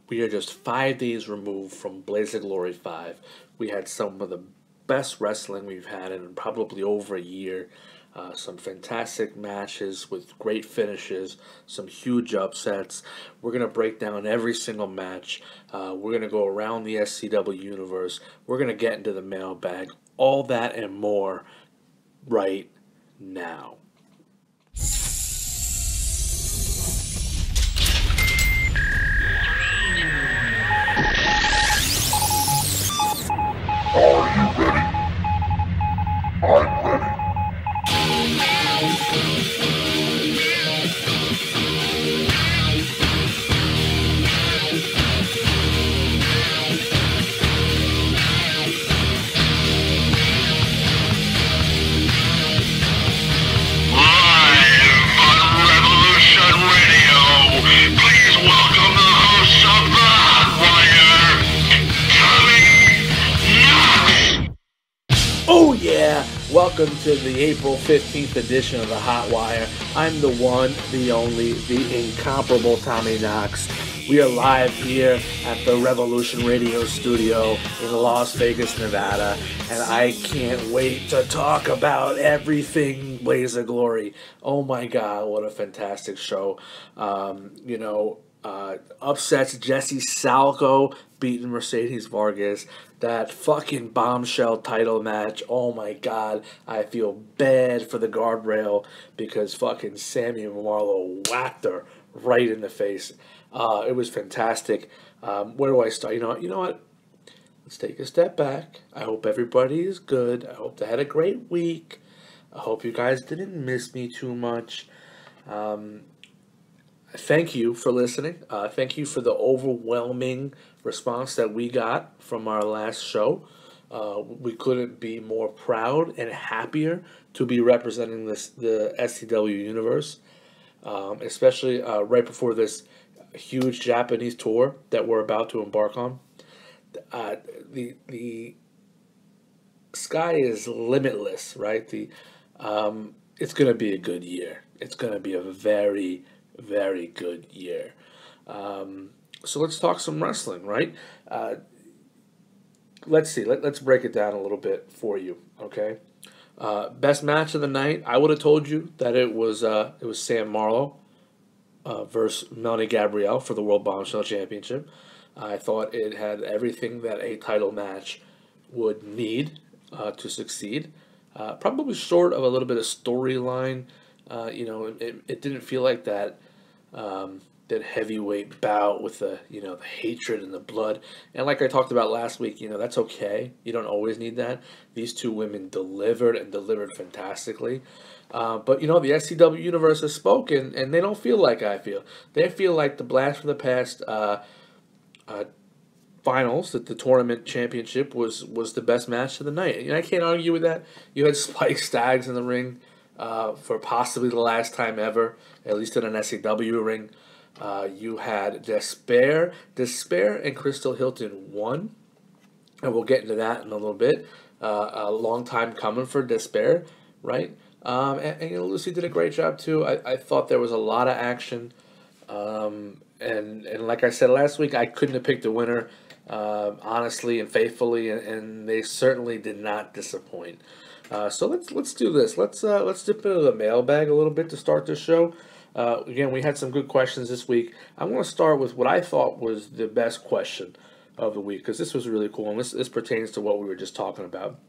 We are just 5 days removed from Blaze of Glory 5. We had some of the best wrestling we've had in probably over a year. Some fantastic matches with great finishes, some huge upsets. We're going to break down every single match. We're going to go around the SCW universe. We're going to get into the mailbag. All that and more right now. Are you ready? I'm ready. Oh yeah! Welcome to the April 15th edition of the Hotwire. I'm the one, the only, the incomparable Tommy Knox. We are live here at the Revolution Radio Studio in Las Vegas, Nevada, and I can't wait to talk about everything Blaze of Glory. Oh my god, what a fantastic show. Upsets Jesse Salco beating Mercedes Vargas. That fucking bombshell title match. Oh my god. I feel bad for the guardrail because fucking Sammy Marlowe whacked her right in the face. It was fantastic. Where do I start? You know what? Let's take a step back. I hope everybody is good. I hope they had a great week. I hope you guys didn't miss me too much. Thank you for listening. Thank you for the overwhelming response that we got from our last show. We couldn't be more proud and happier to be representing the SCW universe, especially right before this huge Japanese tour that we're about to embark on. The sky is limitless, right? It's going to be a good year. It's going to be a very, very good year. So let's talk some wrestling, right? Let's see. Let's break it down a little bit for you, okay? Best match of the night. I would have told you that it was Sam Marlowe versus Melanie Gabrielle for the World Bombshell Championship. I thought it had everything that a title match would need to succeed. Probably short of a little bit of storyline. It didn't feel like that heavyweight bout with the hatred and the blood. And like I talked about last week, that's okay. You don't always need that. These two women delivered fantastically. But the SCW universe has spoken, and they don't feel like I feel. They feel like the Blast from the Past finals, that the tournament championship was the best match of the night. And I can't argue with that. You had Spike Staggs in the ring for possibly the last time ever, at least in an SCW ring. You had Despair and Crystal Hilton won, and we'll get into that in a little bit. A long time coming for Despair, right? And Lucy did a great job too. I thought there was a lot of action, and like I said last week, I couldn't have picked a winner, honestly and faithfully, and they certainly did not disappoint. So let's do this. Let's dip into the mailbag a little bit to start this show. Again, we had some good questions this week. I'm going to start with what I thought was the best question of the week, because this was really cool, and this pertains to what we were just talking about.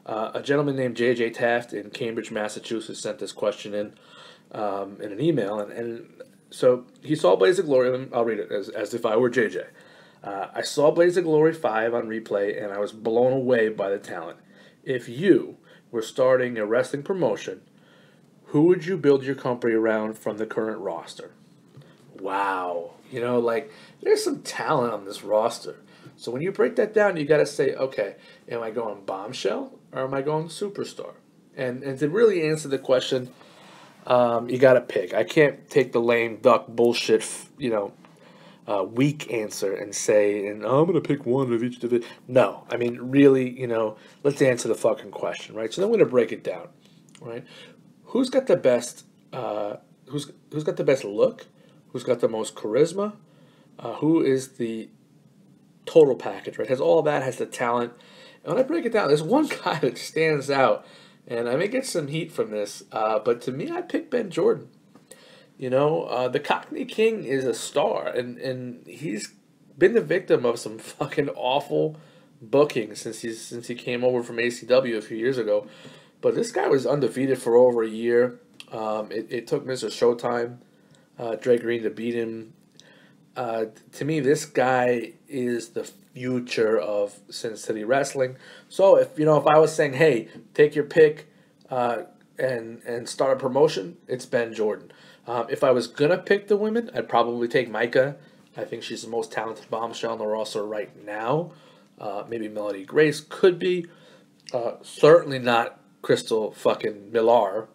A gentleman named J.J. Taft in Cambridge, Massachusetts sent this question in an email, and so he saw Blaze of Glory, and I'll read it as if I were J.J. I saw Blaze of Glory 5 on replay, and I was blown away by the talent. If you were starting a wrestling promotion, who would you build your company around from the current roster? Wow. There's some talent on this roster. So when you break that down, you got to say, okay, am I going Bombshell or am I going Superstar? And to really answer the question, you got to pick. I can't take the lame duck bullshit, weak answer and say, and I'm going to pick one of each division. No, I mean, really, let's answer the fucking question, right? So then we're going to break it down, right? Who's got the best? Who's got the best look? Who's got the most charisma? who is the total package, right? Has all that, has the talent. And when I break it down, there's one guy that stands out, and I may get some heat from this, but to me, I pick Ben Jordan. The Cockney King is a star, and he's been the victim of some fucking awful booking since he came over from ACW a few years ago. But this guy was undefeated for over a year. It took Mr. Showtime, Dre Green, to beat him. To me, this guy is the future of Sin City Wrestling. So if I was saying, hey, take your pick, and start a promotion, it's Ben Jordan. If I was gonna pick the women, I'd probably take Micah. I think she's the most talented bombshell on the roster right now. Maybe Melody Grace could be. Certainly not Crystal fucking Millar.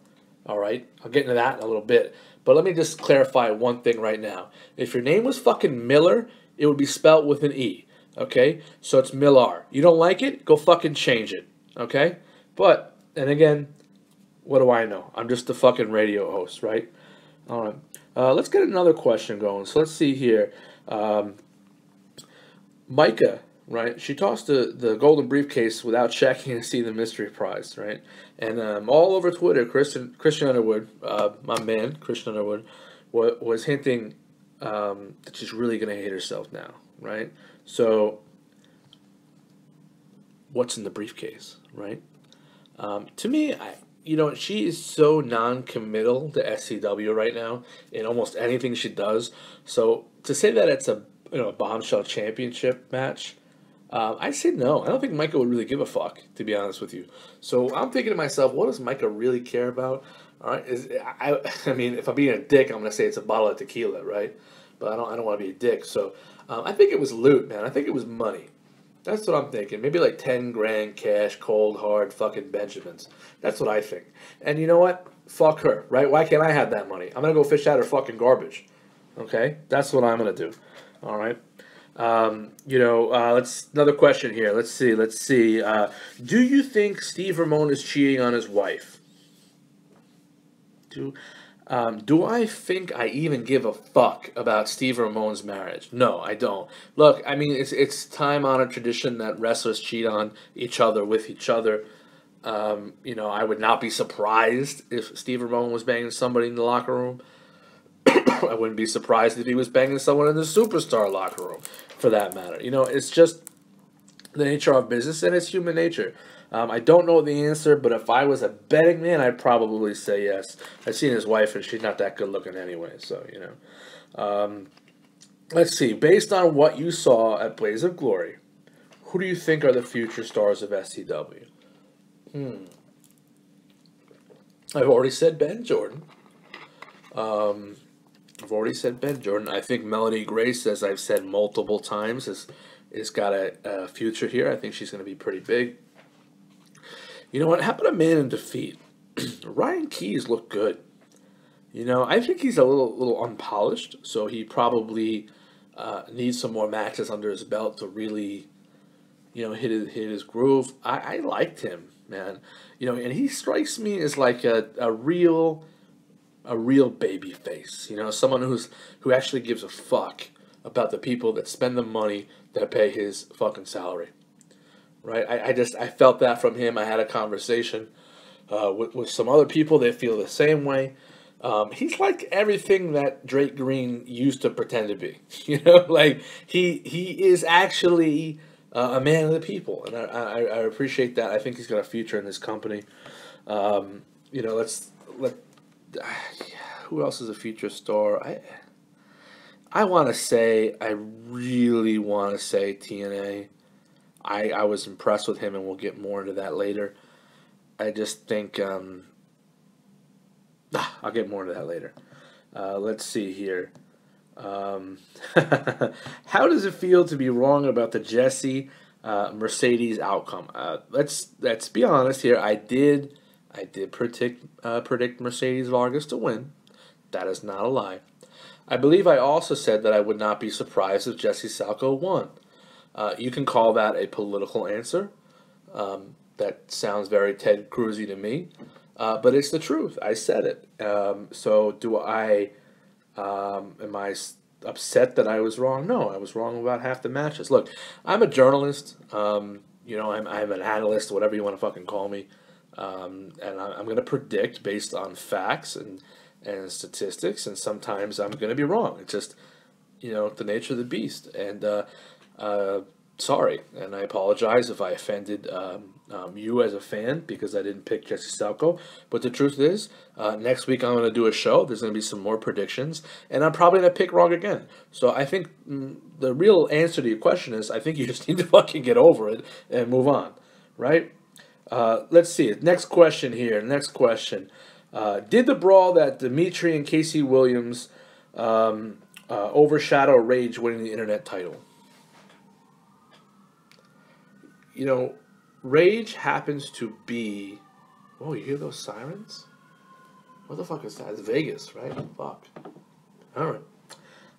All right, I'll get into that in a little bit. But let me just clarify one thing right now. If your name was fucking Miller, it would be spelt with an E. Okay, so it's Millar. You don't like it? Go fucking change it. Okay, but and again, what do I know? I'm just a fucking radio host, right? All right. Let's get another question going. So let's see here. Micah, right? She tossed the golden briefcase without checking to see the mystery prize, right? And all over Twitter, Christian Underwood, my man, Christian Underwood, was hinting that she's really going to hate herself now, right? So, what's in the briefcase, right? To me, she is so non-committal to SCW right now in almost anything she does. So to say that it's a bombshell championship match, I say no. I don't think Micah would really give a fuck, to be honest with you. So I'm thinking to myself, what does Micah really care about? All right, I mean, if I'm being a dick, I'm gonna say it's a bottle of tequila, right? But I don't want to be a dick. So I think it was loot, man. I think it was money. That's what I'm thinking. Maybe like 10 grand cash, cold, hard, fucking Benjamins. That's what I think. And you know what? Fuck her, right? Why can't I have that money? I'm going to go fish out her fucking garbage. Okay? That's what I'm going to do. All right? Let's another question here. Let's see. Do you think Steve Ramone is cheating on his wife? Do I think I even give a fuck about Steve Ramone's marriage? No, I don't. Look, I mean, it's time-honored tradition that wrestlers cheat on each other with each other. I would not be surprised if Steve Ramone was banging somebody in the locker room. I wouldn't be surprised if he was banging someone in the superstar locker room, for that matter. It's just the nature of business, and it's human nature. I don't know the answer, but if I was a betting man, I'd probably say yes. I've seen his wife, and she's not that good looking anyway, so, let's see. Based on what you saw at Blaze of Glory, who do you think are the future stars of SCW? I've already said Ben Jordan. I think Melody Grace, as I've said multiple times, has got a future here. I think she's going to be pretty big. You know what? How about a man in defeat? Ryan Keys looked good. I think he's a little unpolished, so he probably needs some more matches under his belt to really, hit his groove. I liked him, man. And he strikes me as like a real baby face. Someone who actually gives a fuck about the people that spend the money that pay his fucking salary. Right? I felt that from him. I had a conversation with some other people that feel the same way. He's like everything that Drake Green used to pretend to be. Like he is actually a man of the people, and I appreciate that. I think he's got a future in this company. Who else is a future star? I really want to say TNA. I was impressed with him, and we'll get more into that later. I just think I'll get more into that later. Let's see here. How does it feel to be wrong about the Jesse Mercedes outcome? Let's be honest here. I did predict Mercedes Vargas to win. That is not a lie. I believe I also said that I would not be surprised if Jesse Salco won. You can call that a political answer. That sounds very Ted Cruz-y to me. But it's the truth. I said it. So do I... am I upset that I was wrong? No, I was wrong about half the matches. Look, I'm a journalist. I'm an analyst, whatever you want to fucking call me. And I'm going to predict based on facts and statistics, and sometimes I'm going to be wrong. It's just, the nature of the beast. And sorry, and I apologize if I offended you as a fan because I didn't pick Jesse Salko. But the truth is, next week I'm going to do a show. There's going to be some more predictions, and I'm probably going to pick wrong again. So I think the real answer to your question is I think you just need to fucking get over it and move on, right? Let's see. Next question here. Next question. Did the brawl that Dimitri and Casey Williams overshadow Rage winning the internet title? Rage happens to be... Oh, you hear those sirens? What the fuck is that? It's Vegas, right? Fuck. All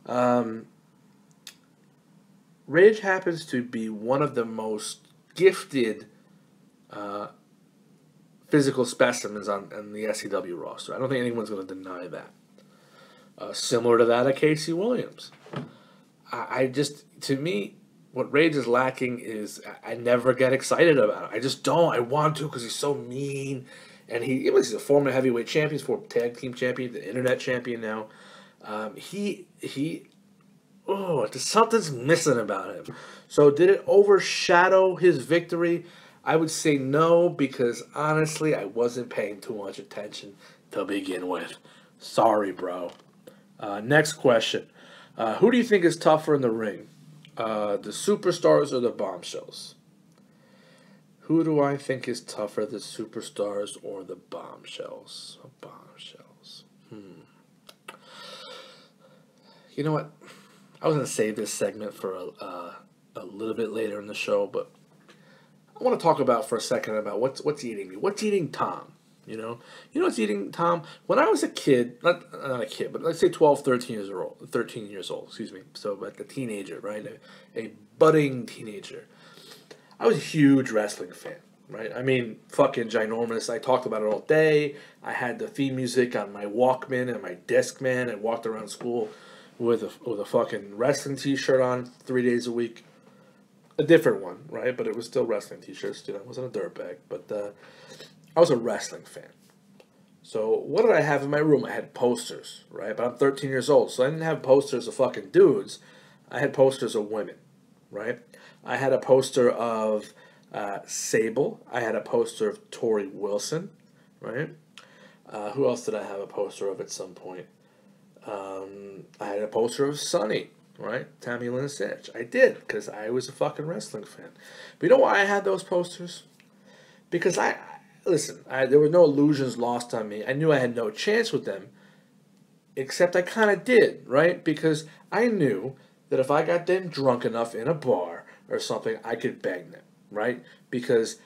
right. Rage happens to be one of the most gifted physical specimens on the SCW roster. I don't think anyone's going to deny that. Similar to that of Casey Williams. To me, what Rage is lacking is I never get excited about it. I just don't. I want to because he's so mean. And he's a former heavyweight champion, he's former tag team champion, the internet champion now. Something's missing about him. So did it overshadow his victory? I would say no, because honestly, I wasn't paying too much attention to begin with. Sorry, bro. Next question. Who do you think is tougher in the ring? The Superstars or the Bombshells? Who do I think is tougher, the Superstars or the Bombshells? Bombshells. You know what? I was going to save this segment for a little bit later in the show, but I want to talk about for a second about what's eating me. What's eating Tom? You know what's eating Tom? When I was a kid, not a kid, but let's say 12, 13 years old, excuse me. So like a teenager, right? A budding teenager. I was a huge wrestling fan, right? I mean, fucking ginormous. I talked about it all day. I had the theme music on my Walkman and my Discman. I walked around school with a fucking wrestling t-shirt on 3 days a week. A different one, right? But it was still wrestling t-shirts. It wasn't a dirtbag. But I was a wrestling fan. So what did I have in my room? I had posters, right? But I'm 13 years old, so I didn't have posters of fucking dudes. I had posters of women, right? I had a poster of Sable. I had a poster of Tori Wilson, right? Who else did I have a poster of at some point? I had a poster of Sunny, right? Tammy Lynn Sitch. I did, because I was a fucking wrestling fan. But you know why I had those posters? Because there were no illusions lost on me. I knew I had no chance with them, except I kind of did, right? Because I knew that if I got them drunk enough in a bar or something, I could bang them, right? Because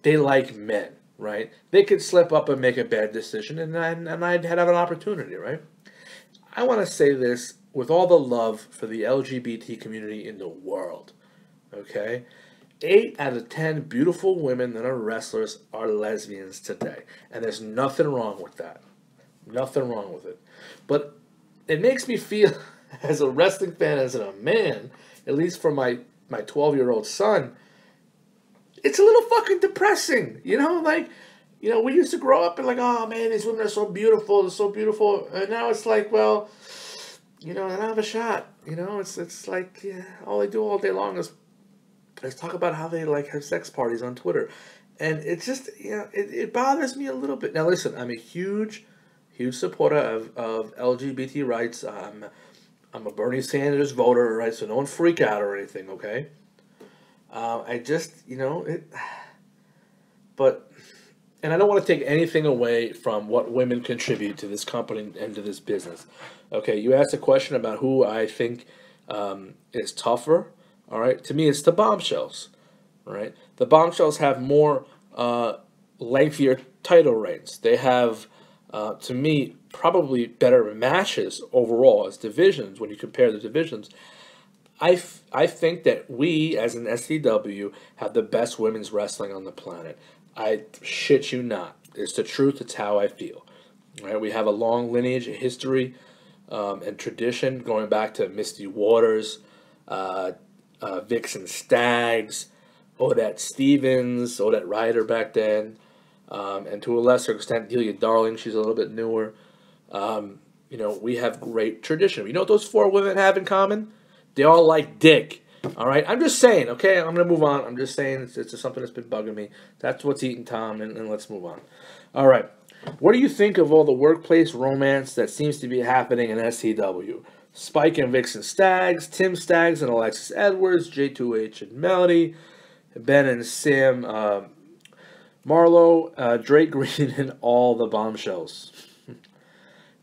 they like men, right? They could slip up and make a bad decision, and I'd have an opportunity, right? I want to say this with all the love for the LGBT community in the world, okay? 8 out of 10 beautiful women that are wrestlers are lesbians today. And there's nothing wrong with that. Nothing wrong with it. But it makes me feel, as a wrestling fan, as a man, at least for my 12-year-old son, it's a little fucking depressing. We used to grow up and like, oh man, these women are so beautiful, they're so beautiful. And now it's like, well, I don't have a shot. It's like, yeah, all they do all day long is talk about how they like have sex parties on Twitter. And it's just, it bothers me a little bit. Now listen, I'm a huge supporter of LGBT rights. I'm a Bernie Sanders voter, right? So no one freak out or anything, okay? And I don't want to take anything away from what women contribute to this company and to this business. Okay, you asked a question about who I think is tougher. All right, to me, it's the Bombshells. All right, the Bombshells have more lengthier title reigns. They have, to me, probably better matches overall as divisions when you compare the divisions. I think that we, as an SCW, have the best women's wrestling on the planet. I shit you not. It's the truth. It's how I feel. All right, we have a long lineage, a history. and tradition, going back to Misty Waters, Vixen Staggs, Odette Stevens, Odette Ryder back then, and to a lesser extent, Delia Darling. She's a little bit newer. You know, we have great tradition. You know what those 4 women have in common? They all like dick. All right? I'm just saying, okay? I'm going to move on. I'm just saying it's just something that's been bugging me. That's what's eating Tom, and let's move on. All right. What do you think of all the workplace romance that seems to be happening in SCW? Spike and Vixen Staggs, Tim Staggs and Alexis Edwards, J2H and Melody, Ben and Sam Marlowe, Drake Green, and all the bombshells.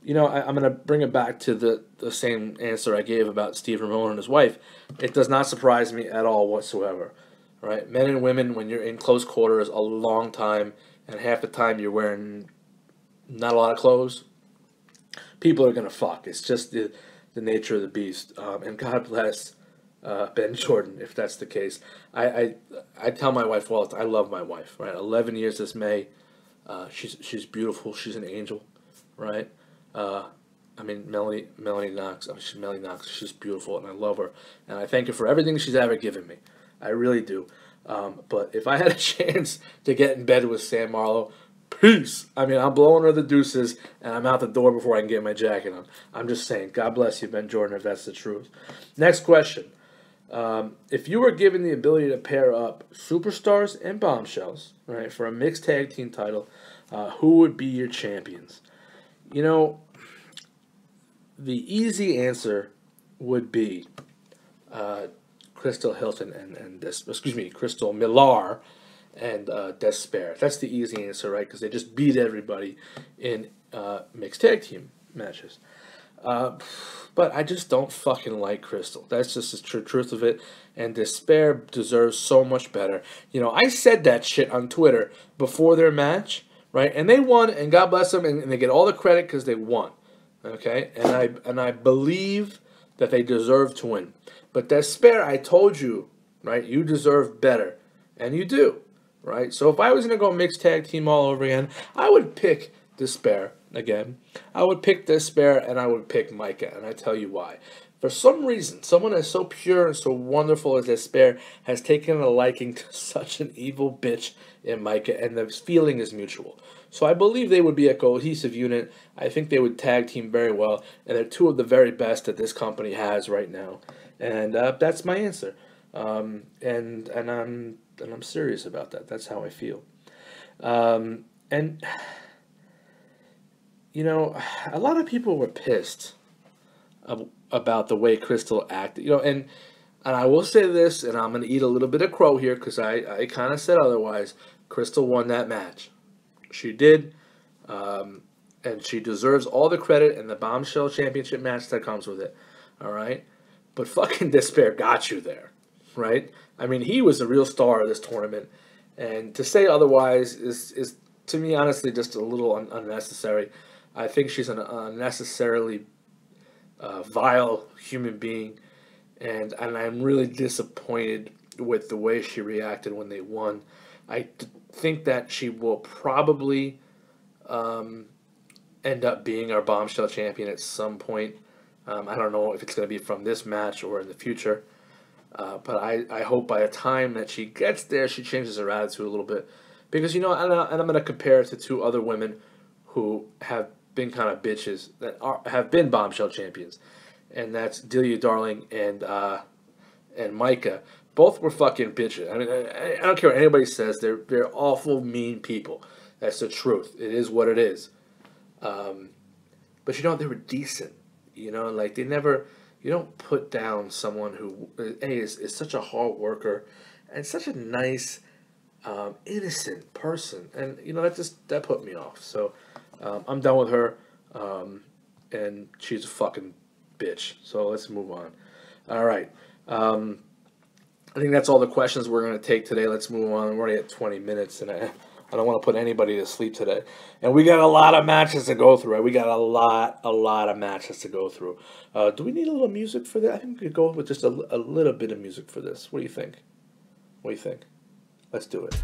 You know, I'm going to bring it back to the same answer I gave about Steve Ramone and his wife. It does not surprise me at all whatsoever. Right? Men and women, when you're in close quarters a long time, and half the time you're wearing not a lot of clothes, people are going to fuck. It's just the nature of the beast. And God bless Ben Jordan, if that's the case. I tell my wife, well, I love my wife, right? 11 years this May. She's beautiful. She's an angel, right? I mean, Melanie Knox. Melanie Knox. She's beautiful, and I love her. And I thank her for everything she's ever given me. I really do. But if I had a chance to get in bed with Sam Marlowe, peace. I mean, I'm blowing her the deuces, and I'm out the door before I can get my jacket on. I'm just saying, God bless you, Ben Jordan, if that's the truth. Next question. If you were given the ability to pair up superstars and bombshells, right, for a mixed tag team title, who would be your champions? You know, the easy answer would be Crystal Hilton and Crystal Millar and Despair. That's the easy answer, right? Because they just beat everybody in mixed tag team matches. But I just don't fucking like Crystal. That's just the true truth of it. And Despair deserves so much better. You know, I said that shit on Twitter before their match, right? And they won, and God bless them, and they get all the credit because they won. Okay? And I believe that they deserve to win. But Despair, I told you, right, you deserve better. And you do, right? So if I was going to go mixed tag team all over again, I would pick Despair again. I would pick Despair, and I would pick Micah, and I tell you why. For some reason, someone as so pure and so wonderful as Despair has taken a liking to such an evil bitch in Micah, and the feeling is mutual. So I believe they would be a cohesive unit. I think they would tag team very well, and they're two of the very best that this company has right now. And that's my answer. And I'm serious about that. That's how I feel. And you know, a lot of people were pissed about the way Crystal acted. You know, and I will say this, and I'm going to eat a little bit of crow here because I kind of said otherwise. Crystal won that match. She did. And she deserves all the credit in the Bombshell Championship match that comes with it. All right? But fucking Despair got you there. Right? I mean, he was the real star of this tournament. And to say otherwise is to me, honestly, just a little unnecessary. I think she's an unnecessarily vile human being, and I'm really disappointed with the way she reacted when they won. I think that she will probably end up being our Bombshell champion at some point. I don't know if it's going to be from this match or in the future, but I hope by the time that she gets there, she changes her attitude a little bit. Because, you know, and I'm going to compare it to two other women who have been kind of bitches that have been Bombshell champions, and that's Delia Darling and Micah. Both were fucking bitches. I mean, I don't care what anybody says. They're awful, mean people. That's the truth. It is what it is. But you know, they were decent. You know, like they never. You don't put down someone who is such a hard worker and such a nice, innocent person, and you know that put me off. So. I'm done with her, and she's a fucking bitch. So let's move on. All right. I think that's all the questions we're going to take today. Let's move on. We're already at 20 minutes, and I don't want to put anybody to sleep today. And we got a lot of matches to go through, right? We got a lot of matches to go through. Do we need a little music for that? I think we could go with just a little bit of music for this. What do you think? What do you think? Let's do it.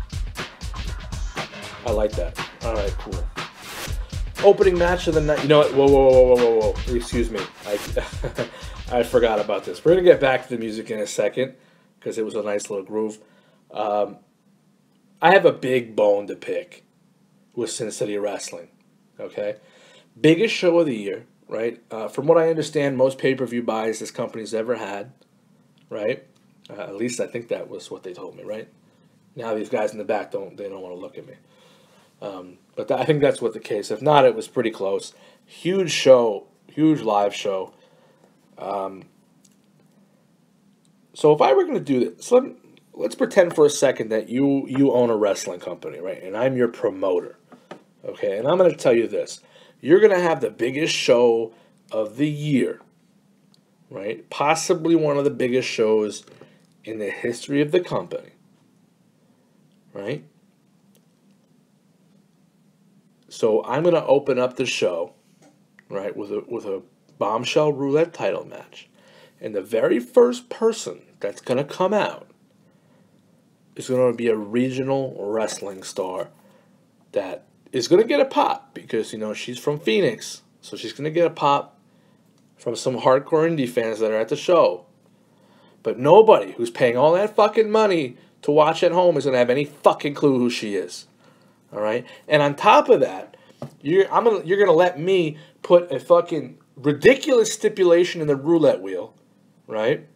I like that. All right, cool. Opening match of the night. You know what? Whoa. Excuse me. I forgot about this. We're going to get back to the music in a second because it was a nice little groove. I have a big bone to pick with Sin City Wrestling. Okay? Biggest show of the year, right? From what I understand, most pay-per-view buys this company's ever had, right? At least I think that was what they told me, right? Now these guys in the back don't want to look at me. But I think that's what the case. If not, it was pretty close. Huge show, huge live show. So if I were going to do this, let's pretend for a second that you own a wrestling company, right? And I'm your promoter, okay? And I'm going to tell you this. You're going to have the biggest show of the year, right? Possibly one of the biggest shows in the history of the company, right? So I'm going to open up the show, right, with a bombshell roulette title match. And the very first person that's going to come out is going to be a regional wrestling star that is going to get a pop because, she's from Phoenix. So she's going to get a pop from some hardcore indie fans that are at the show. But nobody who's paying all that fucking money to watch at home is going to have any fucking clue who she is. All right? And on top of that, you're going to let me put a fucking ridiculous stipulation in the roulette wheel, right?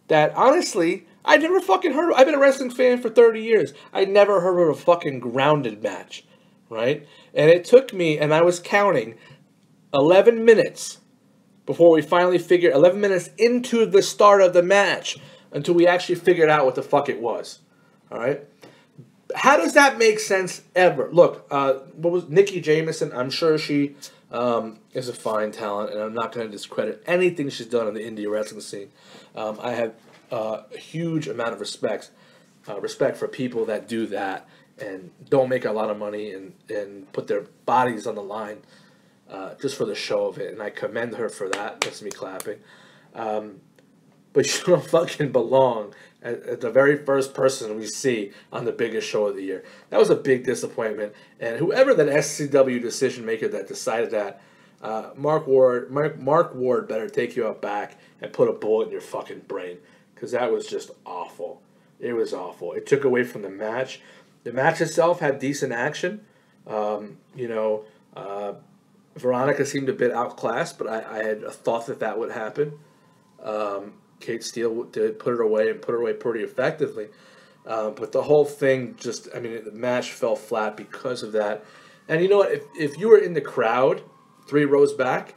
That honestly, I never fucking heard of. I've been a wrestling fan for 30 years. I never heard of a fucking grounded match, right? And it took me, and I was counting, 11 minutes before we finally figured, 11 minutes into the start of the match, until we actually figured out what the fuck it was, all right? How does that make sense ever? Look, what was Nikki Jameson? I'm sure she is a fine talent, and I'm not going to discredit anything she's done in the indie wrestling scene. I have a huge amount of respect for people that do that and don't make a lot of money and put their bodies on the line just for the show of it, and I commend her for that. That's me clapping. But you don't fucking belong at the very first person we see on the biggest show of the year. That was a big disappointment. And whoever that SCW decision maker that decided that, Mark Ward better take you out back and put a bullet in your fucking brain, because that was just awful. It was awful. It took away from the match. The match itself had decent action. Veronica seemed a bit outclassed, but I had a thought that would happen. Kate Steele did put her away pretty effectively. But the whole thing the match fell flat because of that. And you know what? If you were in the crowd 3 rows back,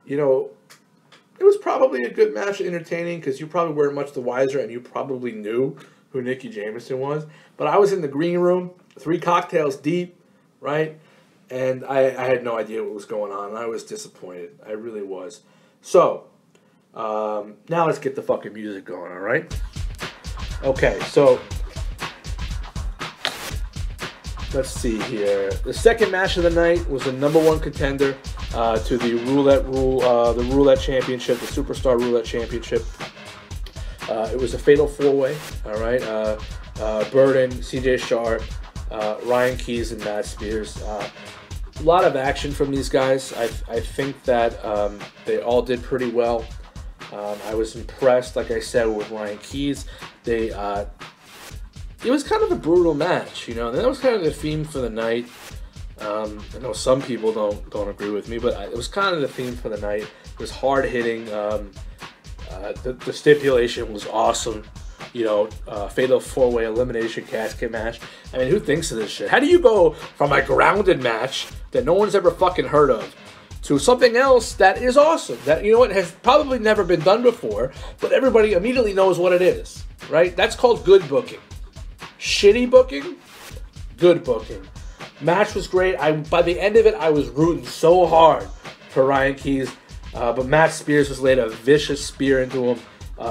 it was probably a good match, entertaining, because you probably weren't much the wiser and you probably knew who Nikki Jameson was. But I was in the green room, 3 cocktails deep, right? And I had no idea what was going on. I was disappointed. I really was. So, now let's get the fucking music going, all right? Okay, so let's see here. The second match of the night was the #1 contender to the roulette championship, the Superstar Roulette Championship. It was a fatal 4-way, all right? Burden, CJ Sharp, Ryan Keys, and Matt Spears. A lot of action from these guys. I think that they all did pretty well. I was impressed, like I said, with Ryan Keys. It was kind of a brutal match, and that was kind of the theme for the night. I know some people don't agree with me, but it was kind of the theme for the night. It was hard hitting. The stipulation was awesome. Fatal 4-way elimination casket match. I mean, who thinks of this shit? How do you go from a grounded match that no one's ever fucking heard of to something else that is awesome, that, has probably never been done before, but everybody immediately knows what it is, right? That's called good booking. Shitty booking, good booking. Match was great. By the end of it, I was rooting so hard for Ryan Keys, but Matt Spears just laid a vicious spear into him,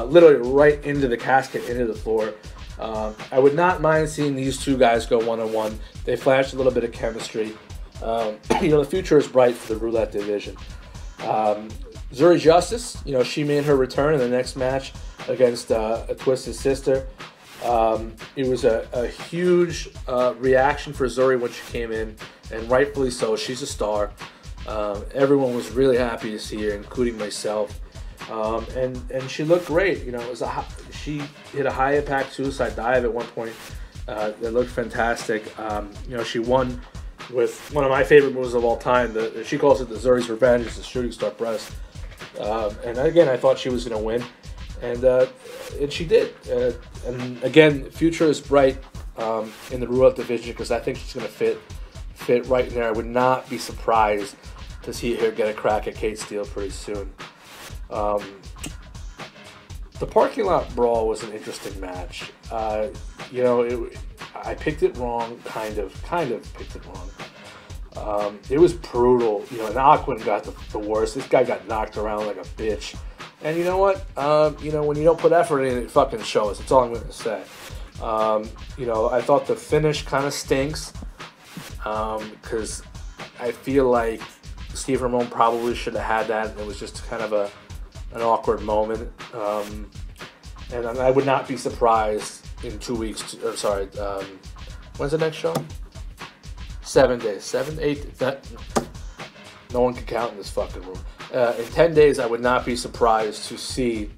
literally right into the casket, into the floor. I would not mind seeing these two guys go one-on-one. They flashed a little bit of chemistry. The future is bright for the roulette division. Zuri Justice, she made her return in the next match against a Twisted Sister. It was a huge reaction for Zuri when she came in, and rightfully so. She's a star. Everyone was really happy to see her, including myself. And she looked great. You know, she hit a high impact suicide dive at one point. That looked fantastic. You know, she won with one of my favorite moves of all time. She calls it the Zuri's Revenge. It's the shooting star press. And again, I thought she was going to win, and she did. And again, future is bright in the Roulette division because I think she's going to fit right in there. I would not be surprised to see her get a crack at Kate Steele pretty soon. The parking lot brawl was an interesting match. You know, I picked it wrong, kind of picked it wrong. It was brutal. You know, and Aquin got the worst. This guy got knocked around like a bitch. And you know what? You know, when you don't put effort in, it fucking shows. That's all I'm going to say. You know, I thought the finish kind of stinks because I feel like Steve Ramone probably should have had that. And it was just kind of an awkward moment. And I would not be surprised in 2 weeks. When's the next show? 7 days. 7, 8. No one can count in this fucking room. In 10 days, I would not be surprised to see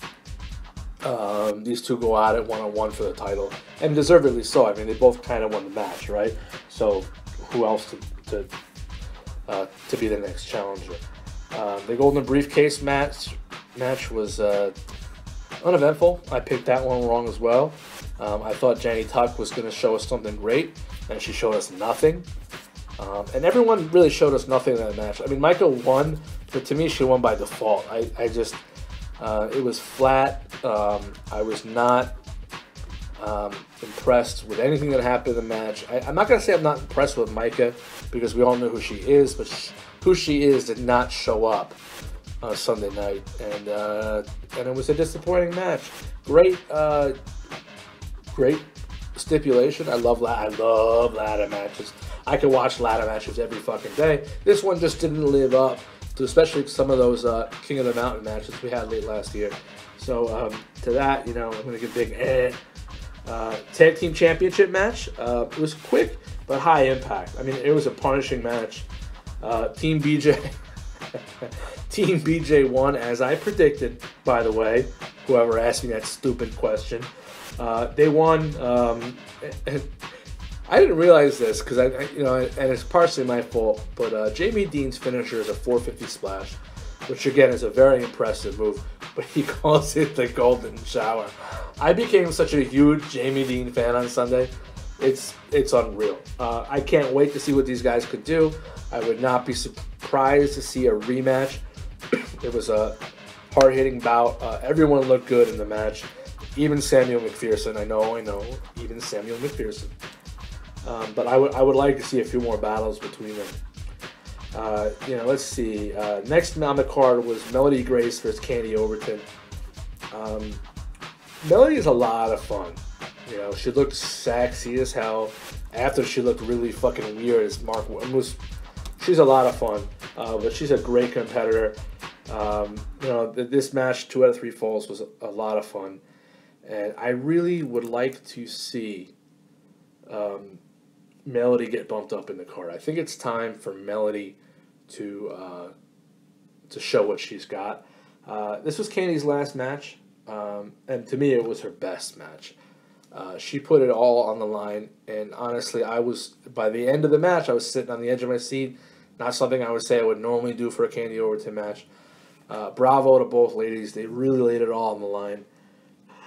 these two go at it one-on-one for the title. And deservedly so. I mean, they both kind of won the match, right? So who else to be the next challenger? The Golden Briefcase match was uneventful. I picked that one wrong as well. I thought Jenny Tuck was going to show us something great, and she showed us nothing. And everyone really showed us nothing in that match. I mean, Michael won, but to me, she won by default. I just, it was flat. I was not impressed with anything that happened in the match. I'm not going to say I'm not impressed with Micah, because we all know who she is, but who she is did not show up Sunday night, and it was a disappointing match. Great stipulation. I love ladder matches. I can watch ladder matches every fucking day. This one just didn't live up to, especially some of those King of the Mountain matches we had late last year. So to that, you know, I'm gonna give big tag team championship match. It was quick but high impact. I mean, it was a punishing match. Team BJ. Team BJ won, as I predicted, by the way. Whoever asked me that stupid question. They won. I didn't realize this because you know, and it's partially my fault. But Jamie Dean's finisher is a 450 splash, which again is a very impressive move. But he calls it the Golden Shower. I became such a huge Jamie Dean fan on Sunday. It's unreal. I can't wait to see what these guys could do. I would not be surprised to see a rematch. It was a hard-hitting bout. Everyone looked good in the match. Even Samuel McPherson. I know. Even Samuel McPherson. But I would like to see a few more battles between them. You know, let's see. Next on the card was Melody Grace versus Candy Overton. Melody is a lot of fun. You know, she looked sexy as hell. After she looked really fucking weird as Mark was. She's a lot of fun, but she's a great competitor. You know, this match, 2 out of 3 falls, was a lot of fun. And I really would like to see Melody get bumped up in the card. I think it's time for Melody to show what she's got. This was Candy's last match, and to me, it was her best match. She put it all on the line, and honestly, by the end of the match, I was sitting on the edge of my seat. Not something I would say I would normally do for a Candy Overton match. Bravo to both ladies; they really laid it all on the line.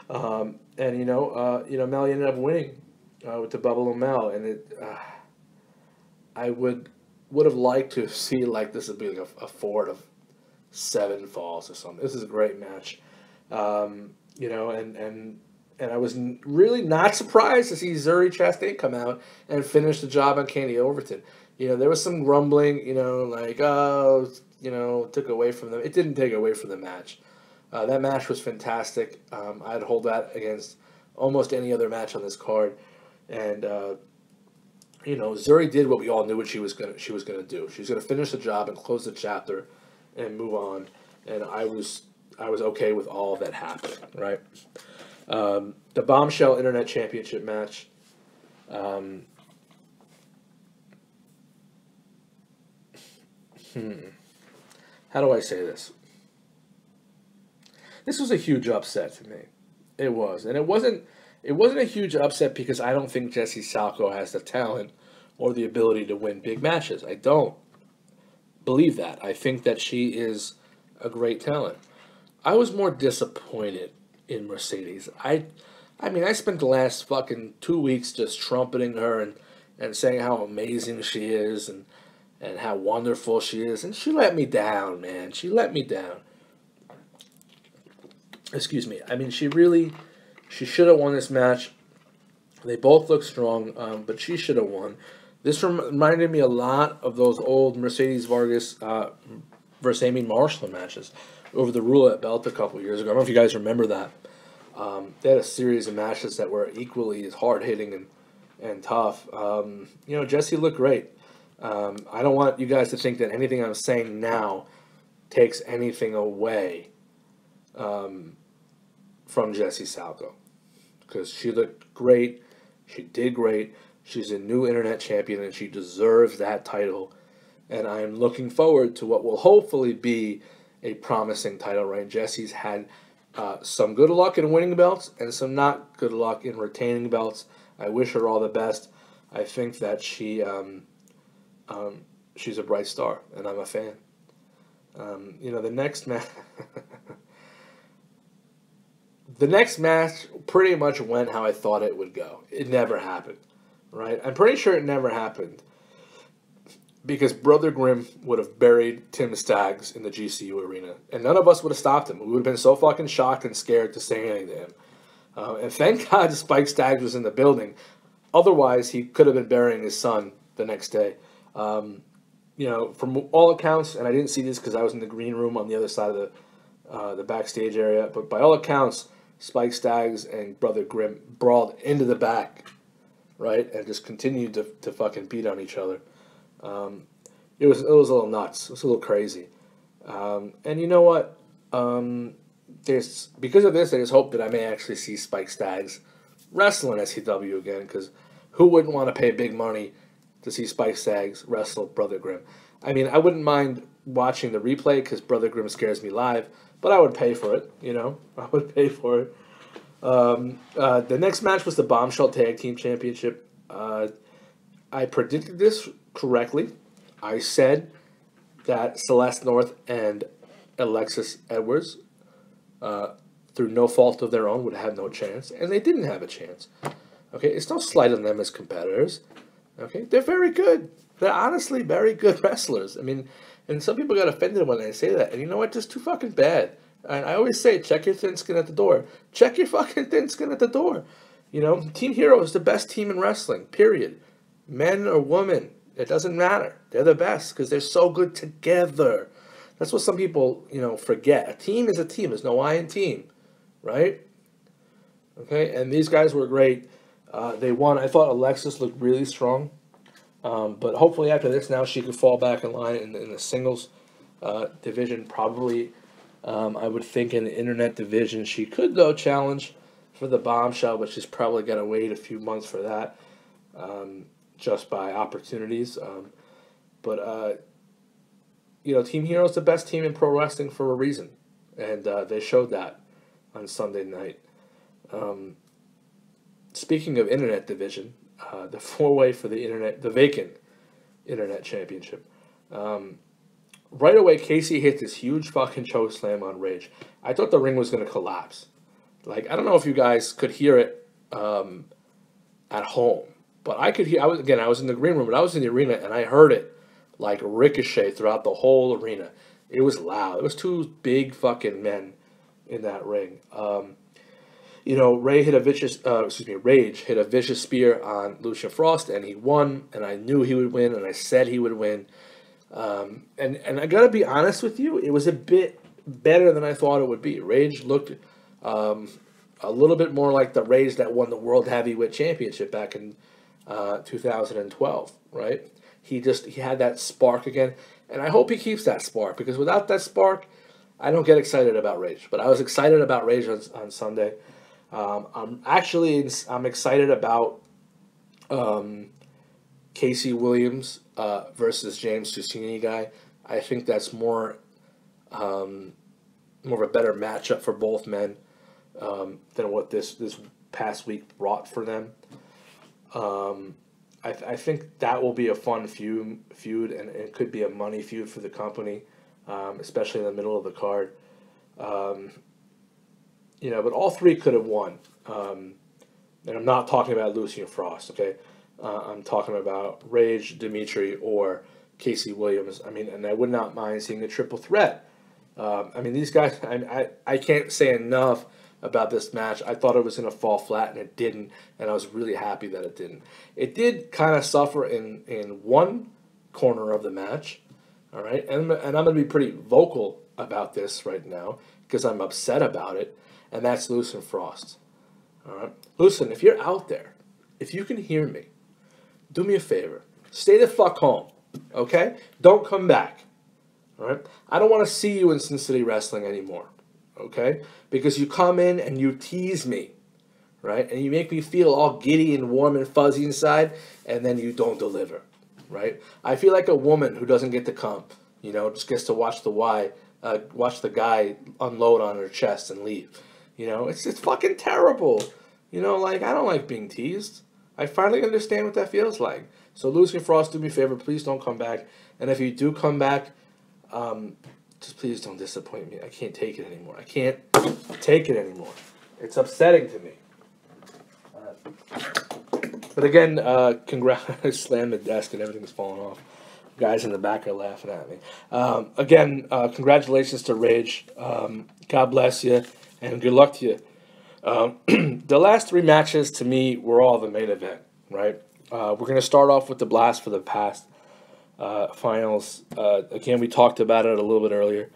And you know, Melly ended up winning with the Bubble and Mel, and I would have liked to see like this would be like a 4 to 7 falls or something. This is a great match, you know, and I was really not surprised to see Zuri Chastain come out and finish the job on Candy Overton. You know, there was some grumbling, you know, like, oh, you know, took away from them. It didn't take away from the match. That match was fantastic. I'd hold that against almost any other match on this card. And, you know, Zuri did what we all knew what she was gonna do. She was gonna finish the job and close the chapter and move on. And I was okay with all of that happening, right? The Bombshell Internet Championship match. How do I say this? This was a huge upset to me. It was, and it wasn't. It wasn't a huge upset because I don't think Jessie Salko has the talent or the ability to win big matches. I don't believe that. I think that she is a great talent. I was more disappointed in Mercedes. I mean, I spent the last fucking 2 weeks just trumpeting her and saying how amazing she is and how wonderful she is. And she let me down, man. She let me down. Excuse me. I mean, she should have won this match. They both look strong, but she should have won. This reminded me a lot of those old Mercedes Vargas versus Amy Marshall matches over the roulette belt a couple years ago. I don't know if you guys remember that. They had a series of matches that were equally as hard-hitting and tough. Jessie looked great. I don't want you guys to think that anything I'm saying now takes anything away from Jessie Salko, because she looked great. She did great. She's a new internet champion, and she deserves that title. And I am looking forward to what will hopefully be a promising title reign. Jessie's had some good luck in winning belts and some not good luck in retaining belts. I wish her all the best. I think that she's a bright star, and I'm a fan. The next match, the next match pretty much went how I thought it would go. It never happened, right? I'm pretty sure it never happened because Brother Grimm would have buried Tim Staggs in the GCU arena, and none of us would have stopped him. We would have been so fucking shocked and scared to say anything to him. And thank God Spike Staggs was in the building. Otherwise, he could have been burying his son the next day. From all accounts, and I didn't see this because I was in the green room on the other side of the backstage area, but by all accounts, Spike Staggs and Brother Grimm brawled into the back, right, and just continued to fucking beat on each other. It was a little nuts. It was a little crazy. And you know what? Because of this, I just hope that I may actually see Spike Staggs wrestle in SCW again, because who wouldn't want to pay big money to see Spike Staggs wrestle Brother Grimm? I mean, I wouldn't mind watching the replay because Brother Grimm scares me live, but I would pay for it, I would pay for it. The next match was the Bombshell Tag Team Championship. I predicted this correctly. I said that Celeste North and Alexis Edwards, through no fault of their own, would have no chance, and they didn't have a chance. Okay, it's no slight on them as competitors. Okay, they're very good. They're honestly very good wrestlers. I mean, and some people got offended when I say that, and you know what? Just too fucking bad. And I always say, check your thin skin at the door. Check your fucking thin skin at the door. Team Hero is the best team in wrestling, period. Men or women, it doesn't matter. They're the best because they're so good together. That's what some people, forget. A team is a team. There's no I in team, right? Okay, and these guys were great. They won. I thought Alexis looked really strong. But hopefully after this, now she could fall back in line in the singles division. Probably, I would think in the internet division, she could, though, challenge for the Bombshell, but she's probably got to wait a few months for that, just by opportunities. Team Hero is the best team in pro wrestling for a reason, and they showed that on Sunday night. Speaking of internet division, the four-way for the vacant internet championship. Right away, Casey hit this huge fucking choke slam on Rage. I thought the ring was going to collapse. Like, I don't know if you guys could hear it at home, but I could hear. I was in the green room, but I was in the arena, and I heard it like ricochet throughout the whole arena. It was loud. It was two big fucking men in that ring. Rage hit a vicious spear on Lucian Frost, and he won, and I knew he would win, and I said he would win. And I gotta be honest with you, it was a bit better than I thought it would be. Rage looked a little bit more like the Rage that won the World Heavyweight Championship back in 2012, right? He had that spark again, and I hope he keeps that spark, because without that spark, I don't get excited about Rage. But I was excited about Rage on Sunday. I'm excited about Casey Williams versus James Tusini guy. I think that's more of a better matchup for both men than what this past week brought for them. I think that will be a fun feud, and it could be a money feud for the company, especially in the middle of the card. But all three could have won. And I'm not talking about Lucy and Frost, okay? I'm talking about Rage, Dimitri, or Casey Williams. I mean, and I would not mind seeing a triple threat. These guys, I can't say enough about this match. I thought it was going to fall flat, and it didn't, and I was really happy that it didn't. It did kind of suffer in one corner of the match, all right? And I'm going to be pretty vocal about this right now because I'm upset about it, and that's Lucien Frost. All right, Lucien, if you're out there, if you can hear me, do me a favor. Stay the fuck home, okay? Don't come back, all right? I don't want to see you in Sin City Wrestling anymore, okay? Because you come in and you tease me, right? And you make me feel all giddy and warm and fuzzy inside, and then you don't deliver, right? I feel like a woman who doesn't get to come, just gets to watch the guy unload on her chest and leave. It's fucking terrible. I don't like being teased. I finally understand what that feels like. So Lucien Frost, do me a favor, please don't come back. And if you do come back, just please don't disappoint me. I can't take it anymore. I can't take it anymore. It's upsetting to me. But again, congrats. Slam the desk and everything's falling off. Guys in the back are laughing at me. Again, congratulations to Rage. God bless you. And good luck to you. The last three matches, to me, were all the main event, right? We're going to start off with the Blast for the Past finals. Again, we talked about it a little bit earlier.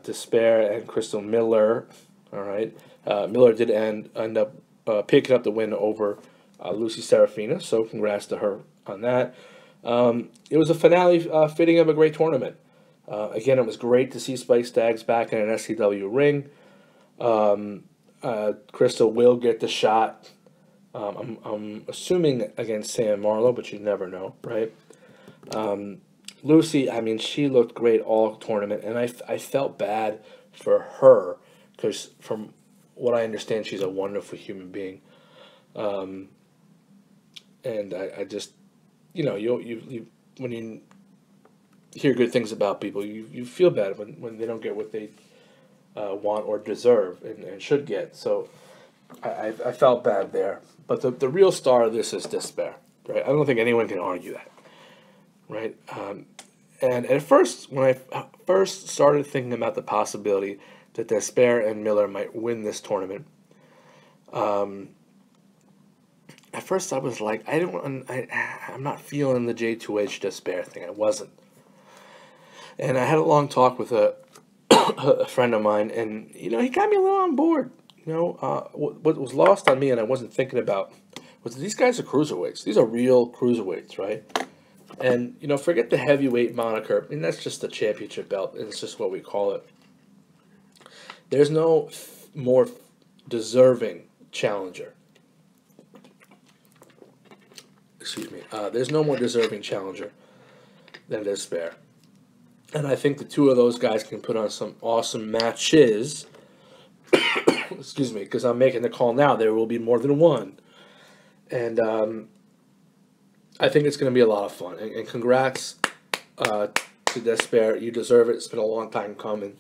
Despair and Crystal Miller, all right? Miller did end up picking up the win over Lucy Serafina, so congrats to her on that. It was a finale fitting of a great tournament. Again, it was great to see Spike Staggs back in an SCW ring. Crystal will get the shot. I'm assuming against Sam Marlowe, but you never know, right? Lucy, she looked great all tournament, and I felt bad for her because from what I understand, she's a wonderful human being. And I just, you when you hear good things about people, you feel bad when they don't get what they want or deserve and should get. So I felt bad there. But the real star of this is Despair, right? I don't think anyone can argue that, right? And at first, when I first started thinking about the possibility that Despair and Miller might win this tournament, at first I was like, I'm not feeling the J2H Despair thing. I wasn't. And I had a long talk with a friend of mine, and he got me a little on board. What was lost on me, and I wasn't thinking about, was these guys are cruiserweights. These are real cruiserweights, right? And forget the heavyweight moniker. That's just the championship belt, and it's just what we call it. There's no more deserving challenger. Excuse me. There's no more deserving challenger than Despair. And I think the two of those guys can put on some awesome matches. Excuse me, because I'm making the call now. There will be more than one. And I think it's going to be a lot of fun. And congrats to Despair. You deserve it. It's been a long time coming.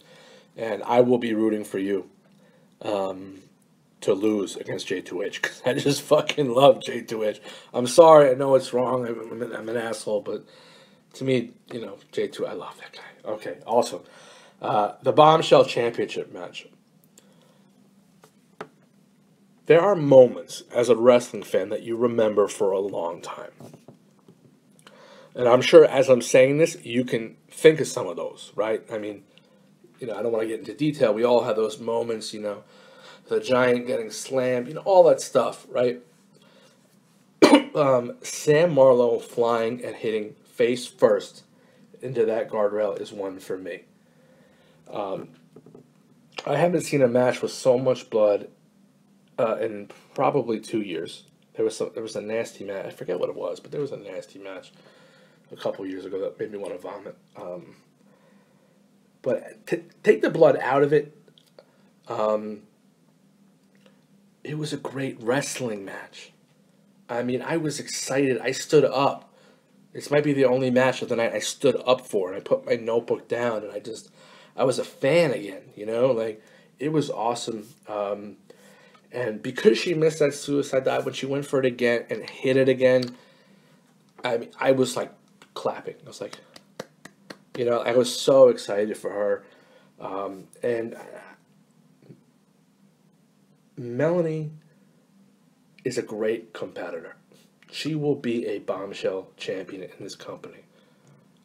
And I will be rooting for you to lose against J2H. Because I just fucking love J2H. I'm sorry. I know it's wrong. I'm an asshole. But to me, J2, I love that guy. Okay, awesome. The Bombshell Championship match. There are moments as a wrestling fan that you remember for a long time. And I'm sure as I'm saying this, you can think of some of those, right? I don't want to get into detail. We all have those moments, the Giant getting slammed, all that stuff, right? Sam Marlowe flying and hitting face first into that guardrail is one for me. I haven't seen a match with so much blood in probably 2 years. There was a nasty match. I forget what it was, but there was a nasty match a couple years ago that made me want to vomit. But take the blood out of it. It was a great wrestling match. I mean, I was excited. I stood up. This might be the only match of the night I stood up for, and I put my notebook down, and I was a fan again, like, it was awesome. And because she missed that suicide dive, when she went for it again and hit it again, I mean, I was, like, clapping. I was like, I was so excited for her. And Melanie is a great competitor. She will be a bombshell champion in this company.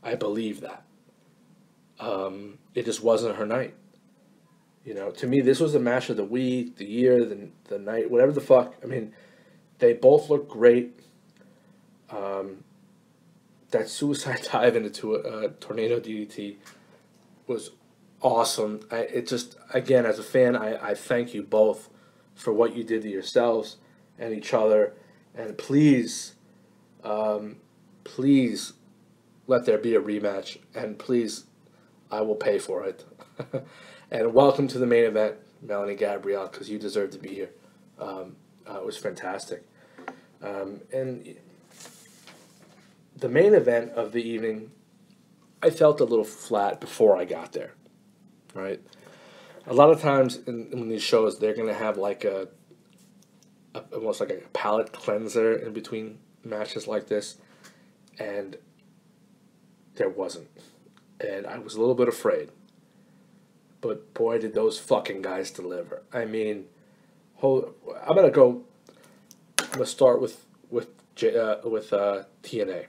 I believe that. It just wasn't her night. To me, this was the match of the week, the year, the night, whatever the fuck. I mean, they both look great. That suicide dive into a tornado DDT was awesome. Again, as a fan, I thank you both for what you did to yourselves and each other. And please, please let there be a rematch. And please, I will pay for it. And welcome to the main event, Melanie Gabrielle, because you deserve to be here. It was fantastic. And the main event of the evening, I felt a little flat before I got there, right? A lot of times in these shows, they're going to have like almost like a palate cleanser in between matches like this, and there wasn't. And I was a little bit afraid. But boy, did those fucking guys deliver. I mean, I'm going to start with TNA.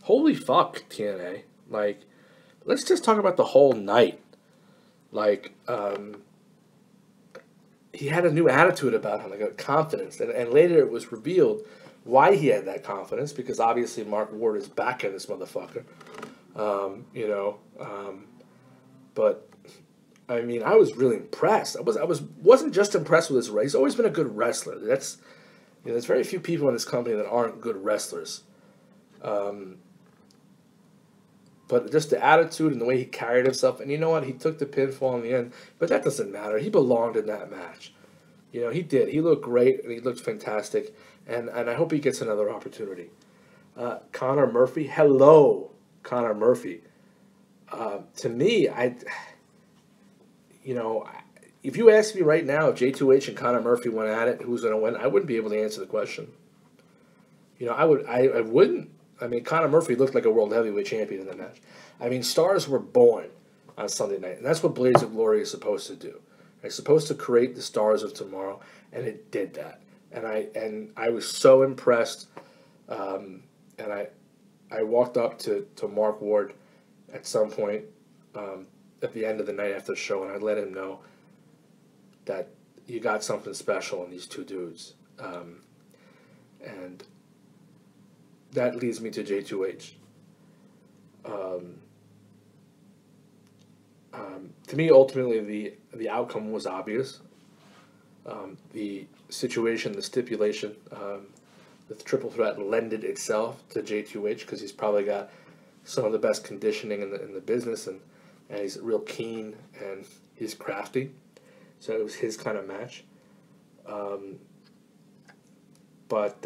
Holy fuck, TNA. Like, let's just talk about the whole night. Like, he had a new attitude about him, like a confidence. And later it was revealed why he had that confidence, because obviously Mark Ward is back in this motherfucker. But I mean, I was really impressed. Wasn't just impressed with his race. He's always been a good wrestler. There's very few people in this company that aren't good wrestlers. But just the attitude and the way he carried himself, and you know what? He took the pinfall in the end, but that doesn't matter. He belonged in that match. He did. He looked great, and he looked fantastic, and I hope he gets another opportunity. Connor Murphy. Hello, Connor Murphy. To me, if you ask me right now if J2H and Connor Murphy went at it, who's going to win, I wouldn't be able to answer the question. I wouldn't. I mean, Connor Murphy looked like a world heavyweight champion in the match. I mean, stars were born on Sunday night, and that's what Blades of Glory is supposed to do. It's supposed to create the stars of tomorrow, and it did that. And I was so impressed. And I walked up to Mark Ward at some point at the end of the night after the show, and I let him know that you got something special in these two dudes. And that leads me to J2H. To me, ultimately, the outcome was obvious. The situation, the stipulation, the triple threat lended itself to J2H because he's probably got some of the best conditioning in the business, and he's real keen and he's crafty. So it was his kind of match. But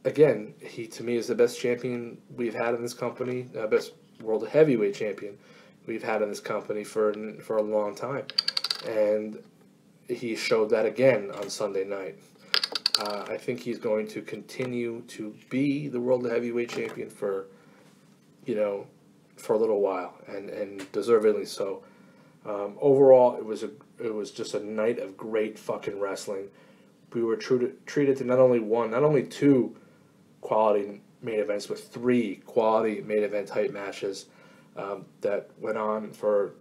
again, he to me is the best champion we've had in this company, best world heavyweight champion we've had in this company for a long time, and he showed that again on Sunday night. I think he's going to continue to be the world heavyweight champion for a little while, and deservedly so. Overall, it was just a night of great fucking wrestling. We were treated to not only two quality main events, but three quality main event type matches that went on for.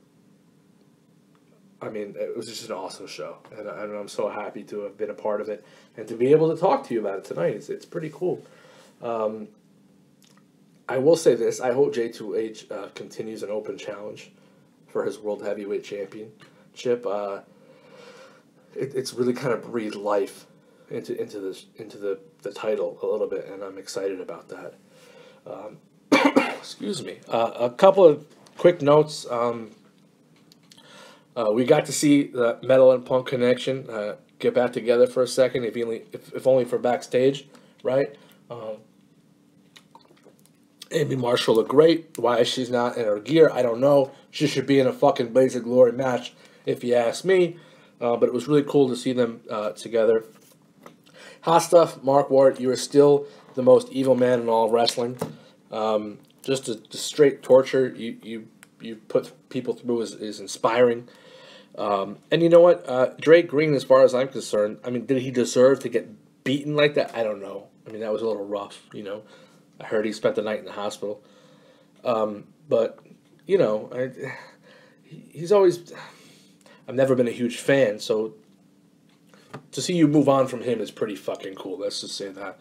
I mean, it was just an awesome show, and I'm so happy to have been a part of it and to be able to talk to you about it tonight. It's pretty cool. I will say this: I hope J2H continues an open challenge for his World Heavyweight Championship. It's really kind of breathed life into the title a little bit, and I'm excited about that. Excuse me. A couple of quick notes. We got to see the Metal and Punk connection get back together for a second, if only for backstage, right? Amy Marshall looked great. Why she's not in her gear, I don't know. She should be in a fucking Blaze of Glory match, if you ask me. But it was really cool to see them together. Hot stuff, Mark Ward. You are still the most evil man in all of wrestling. Just a straight torture you put people through is inspiring. And you know what? Drake Green, as far as I'm concerned, I mean, did he deserve to get beaten like that? I don't know. I mean, that was a little rough, you know. I heard he spent the night in the hospital. But, you know, he's always... I've never been a huge fan, so to see you move on from him is pretty fucking cool. Let's just say that.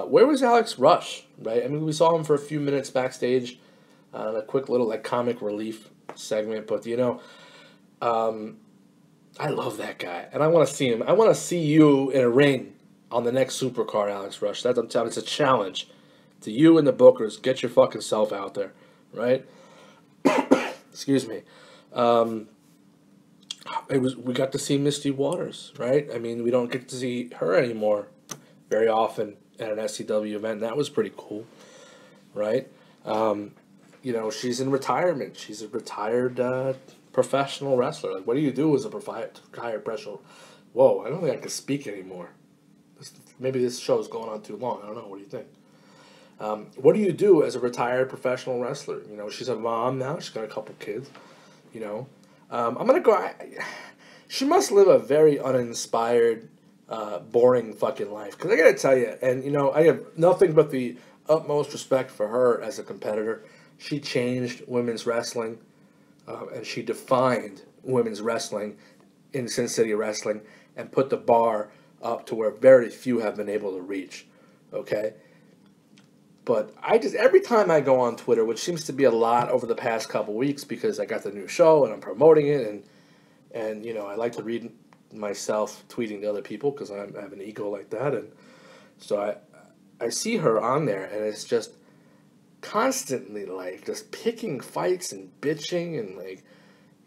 Where was Alex Rush, right? I mean, we saw him for a few minutes backstage, a quick little, like, comic relief segment, but, you know... I love that guy, and I want to see him. I want to see you in a ring on the next Supercard, Alex Rush. That's, I'm telling you, it's a challenge to you and the bookers. Get your fucking self out there, right? Excuse me. We got to see Misty Waters, right? I mean, we don't get to see her anymore very often at an SCW event, and that was pretty cool, right? You know, she's in retirement. She's a retired professional wrestler. Like, what do you do as a retired professional? Whoa, I don't think I can speak anymore. Maybe this show's going on too long. I don't know. What do you think? What do you do as a retired professional wrestler? You know, she's a mom now. She's got a couple kids. You know, I'm gonna go. She must live a very uninspired, boring fucking life. Because I gotta tell you, and you know, I have nothing but the utmost respect for her as a competitor. She changed women's wrestling. And she defined women's wrestling in Sin City Wrestling and put the bar up to where very few have been able to reach, okay? But every time I go on Twitter, which seems to be a lot over the past couple weeks because I got the new show and I'm promoting it, and you know, I like to read myself tweeting to other people because I have an ego like that, and so I see her on there, and it's just constantly like just picking fights and bitching and like,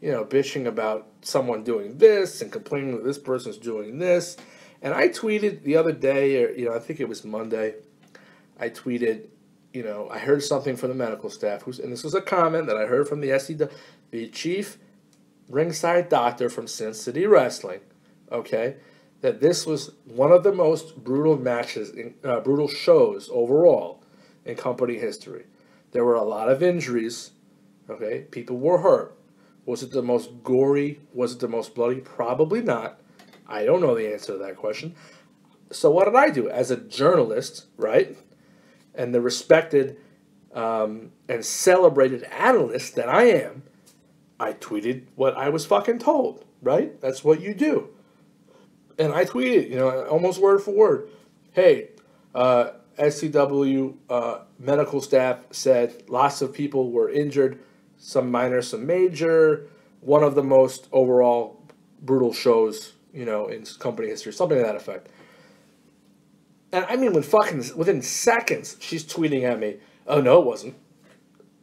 you know, bitching about someone doing this and complaining that this person's doing this. And I tweeted the other day, or you know, I think it was Monday, I tweeted, you know, I heard something from the medical staff, and this was a comment that I heard from the SCW, the chief ringside doctor from Sin City Wrestling, okay, that this was one of the most brutal matches, brutal shows overall in company history. There were a lot of injuries, okay? People were hurt. Was it the most gory? Was it the most bloody? Probably not. I don't know the answer to that question. So what did I do? As a journalist, right, and the respected and celebrated analyst that I am, I tweeted what I was fucking told, right? That's what you do. And I tweeted, you know, almost word for word, hey, SCW medical staff said lots of people were injured, some minor, some major. One of the most overall brutal shows, you know, in company history, something to that effect. And I mean, within seconds, she's tweeting at me, "Oh no, it wasn't.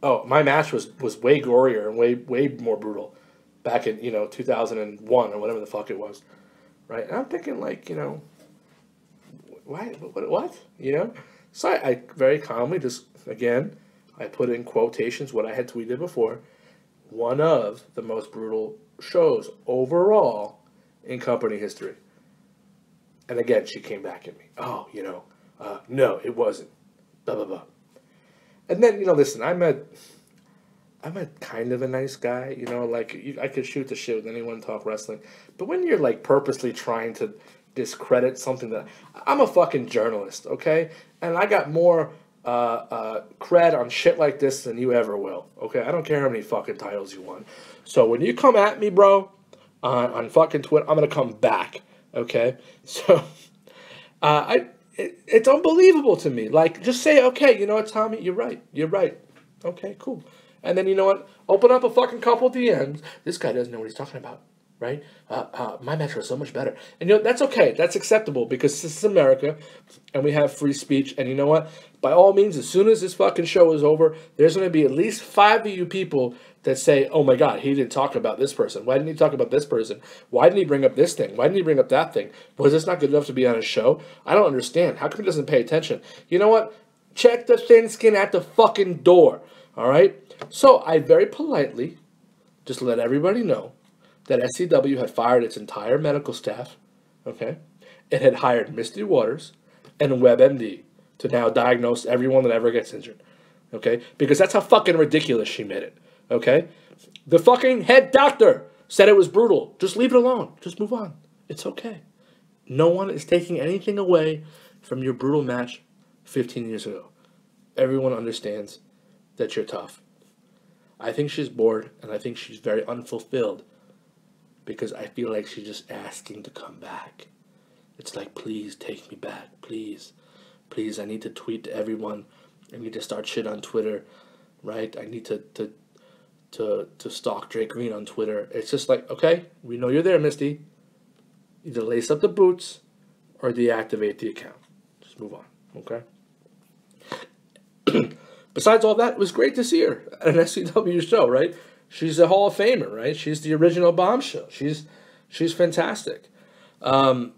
Oh, my match was way gorier and way more brutal back in 2001 or whatever the fuck it was, right?" And I'm thinking like, you know. What? You know? So I very calmly just, again, I put in quotations what I had tweeted before. One of the most brutal shows overall in company history. And again, she came back at me. Oh, you know, no, it wasn't. Blah, blah, blah. And then, you know, listen, I'm a kind of a nice guy. You know, like, I could shoot the shit with anyone, talk wrestling. But when you're, like, purposely trying to discredit something that... I'm a fucking journalist, okay? And I got more cred on shit like this than you ever will, okay? I don't care how many fucking titles you won. So when you come at me, bro, on fucking Twitter, I'm going to come back, okay? So it's unbelievable to me. Like, just say, okay, you know what, Tommy? You're right. Okay, cool. And then, you know what? Open up a fucking couple DMs. This guy doesn't know what he's talking about, right? My match was so much better. And that's okay. That's acceptable because this is America and we have free speech. And you know what? By all means, as soon as this fucking show is over, there's going to be at least 5 of you people that say, oh my God, he didn't talk about this person. Why didn't he talk about this person? Why didn't he bring up this thing? Why didn't he bring up that thing? Was this not good enough to be on a show? I don't understand. How come he doesn't pay attention? You know what? Check the thin skin at the fucking door. All right? So I very politely just let everybody know that SCW had fired its entire medical staff. Okay? It had hired Misty Waters and WebMD to now diagnose everyone that ever gets injured. Okay? Because that's how fucking ridiculous she made it. Okay? The fucking head doctor said it was brutal. Just leave it alone. Just move on. It's okay. No one is taking anything away from your brutal match 15 years ago. Everyone understands that you're tough. I think she's bored, and I think she's very unfulfilled because I feel like she's just asking to come back. It's like, please take me back. Please. Please, I need to tweet to everyone. I need to start shit on Twitter, right? I need to stalk Drake Green on Twitter. It's just like, okay, we know you're there, Misty. Either lace up the boots or deactivate the account. Just move on, okay? Besides all that, it was great to see her at an SCW show, right? She's a Hall of Famer, right? She's the original Bombshell. She's fantastic. I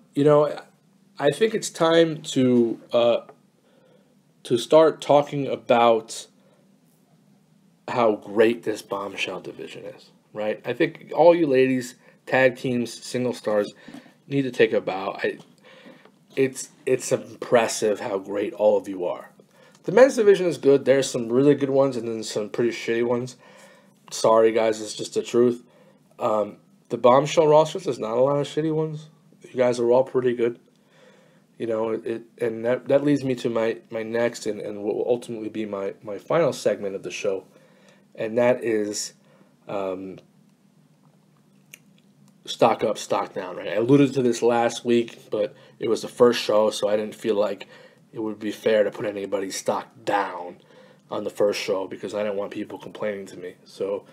think it's time to start talking about how great this Bombshell division is, right? I think all you ladies, tag teams, single stars, need to take a bow. It's impressive how great all of you are. The men's division is good. There's some really good ones and then some pretty shitty ones. Sorry, guys, it's just the truth. The Bombshell rosters, there's not a lot of shitty ones. You guys are all pretty good. And that leads me to my next and what will ultimately be my final segment of the show. And that is stock up, stock down, right? I alluded to this last week, but it was the first show, so I didn't feel like it would be fair to put anybody's stock down on the first show because I didn't want people complaining to me. So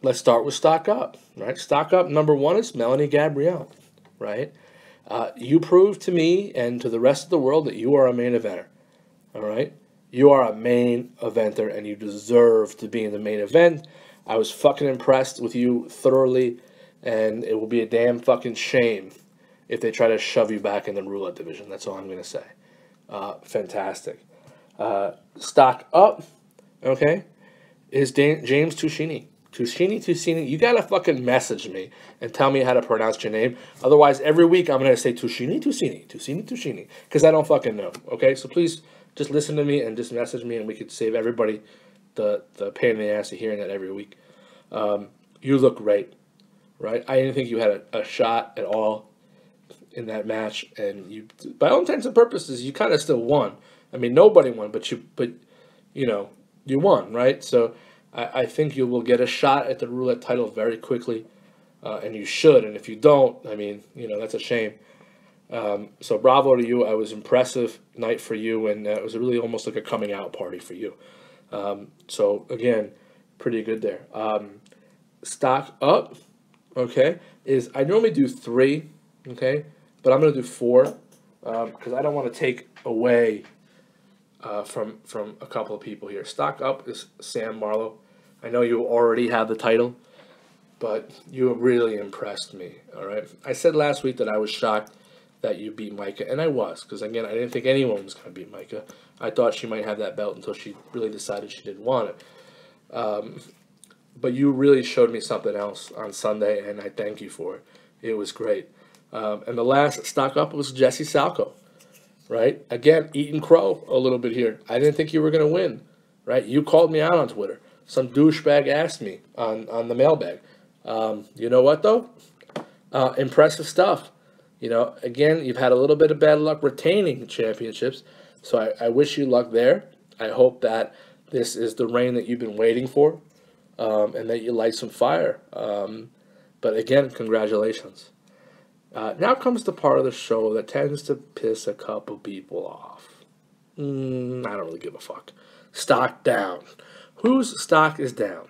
let's start with stock up, right? Stock up number 1 is Melanie Gabrielle, right? You proved to me and to the rest of the world that you are a main eventer, all right? You are a main eventer and you deserve to be in the main event. I was fucking impressed with you thoroughly, and it will be a damn fucking shame if they try to shove you back in the roulette division. That's all I'm going to say. Fantastic. Stock up, okay, is James Tushini. Tushini, you got to fucking message me and tell me how to pronounce your name. Otherwise, every week I'm going to say Tushini, because I don't fucking know, okay? So please just listen to me and just message me, and we could save everybody the pain in the ass of hearing that every week. You look great, right? I didn't think you had a shot at all in that match, and you, by all intents and purposes, you kind of still won. I mean, nobody won, but you won, right? So I think you will get a shot at the roulette title very quickly, and you should. And if you don't, I mean, that's a shame. So bravo to you. I was impressive night for you, and it was really almost like a coming out party for you. So again, pretty good there. Stock up, okay, is I normally do 3, okay, but I'm going to do 4 because I don't want to take away from a couple of people here. Stock up is Sam Marlowe. I know you already have the title, but you really impressed me, all right? I said last week that I was shocked that you beat Micah, and I was, because again, I didn't think anyone was going to beat Micah. I thought she might have that belt until she really decided she didn't want it. But you really showed me something else on Sunday, and I thank you for it. It was great. And the last stock up was Jesse Salco, right? Again, eating crow a little bit here. I didn't think you were going to win, right? You called me out on Twitter. Some douchebag asked me on the mailbag. You know what, though? Impressive stuff. Again, you've had a little bit of bad luck retaining championships, so I wish you luck there. I hope that this is the reign that you've been waiting for, and that you light some fire. But again, congratulations. Now comes the part of the show that tends to piss a couple people off. I don't really give a fuck. Stock down. Whose stock is down?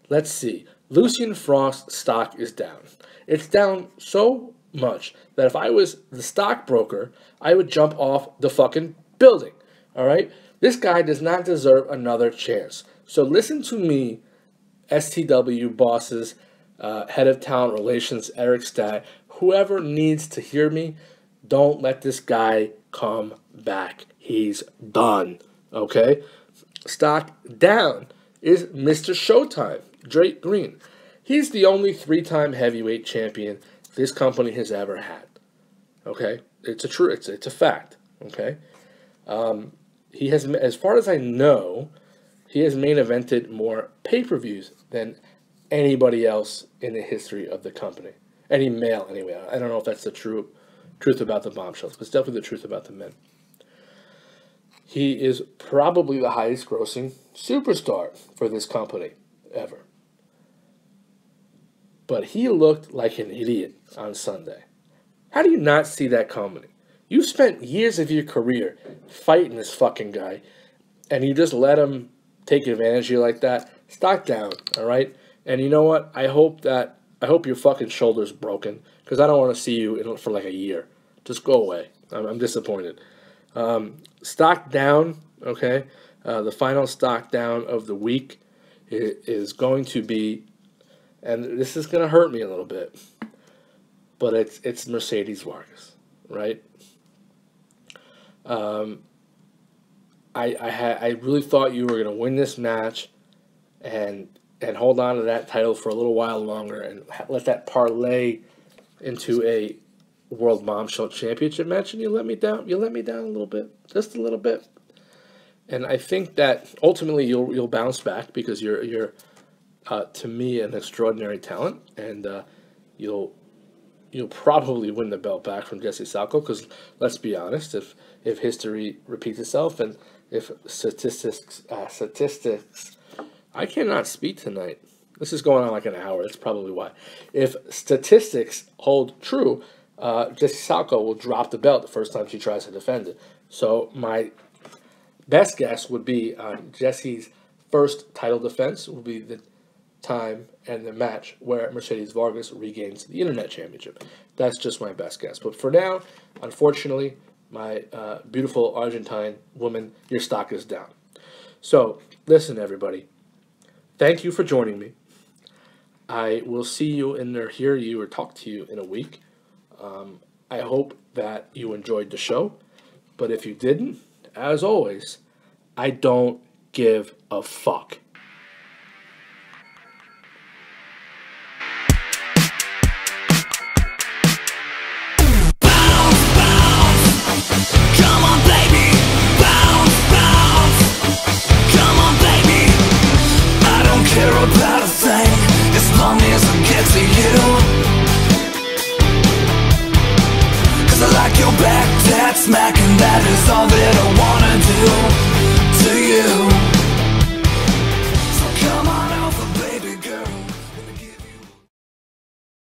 Let's see. Lucian Frost's stock is down. It's down so much that if I was the stockbroker, I would jump off the fucking building. All right? This guy does not deserve another chance. So listen to me, STW bosses, head of talent relations, Eric Stat, whoever needs to hear me, don't let this guy come back. He's done. Okay? Stock down is Mr. Showtime, Drake Green. He's the only 3-time heavyweight champion this company has ever had. Okay? It's a fact. Okay? He has, as far as I know, he has main evented more pay-per-views than anybody else in the history of the company. Any male, anyway. I don't know if that's the truth about the Bombshells, but it's definitely the truth about the men. He is probably the highest grossing superstar for this company ever. But he looked like an idiot on Sunday. How do you not see that coming? You spent years of your career fighting this fucking guy, and you just let him take advantage of you like that? Stock down, all right? And you know what? I hope your fucking shoulder's broken, because I don't want to see you for like a year. Just go away. I'm disappointed. Stock down, okay? The final stock down of the week is going to be, and this is going to hurt me a little bit, but it's Mercedes Vargas, right? I really thought you were going to win this match and hold on to that title for a little while longer and let that parlay into a World Bombshell Championship match, and you let me down. You let me down a little bit, just a little bit. And I think that ultimately you'll bounce back because you're to me an extraordinary talent, and you'll probably win the belt back from Jesse Salko. Because let's be honest, if history repeats itself and if statistics, I cannot speak tonight. This is going on like an hour. That's probably why. If statistics hold true, Jesse Salko will drop the belt the first time she tries to defend it. So my best guess would be on Jesse's first title defense will be the time and the match where Mercedes Vargas regains the Internet Championship. That's just my best guess. But for now, unfortunately, my beautiful Argentine woman, your stock is down. So, listen, everybody. Thank you for joining me. I will see you or hear you or talk to you in a week. I hope that you enjoyed the show. But if you didn't, as always, I don't give a fuck. About a thing, as long as I get to you. 'Cause I like your back, that smack, and that is all that I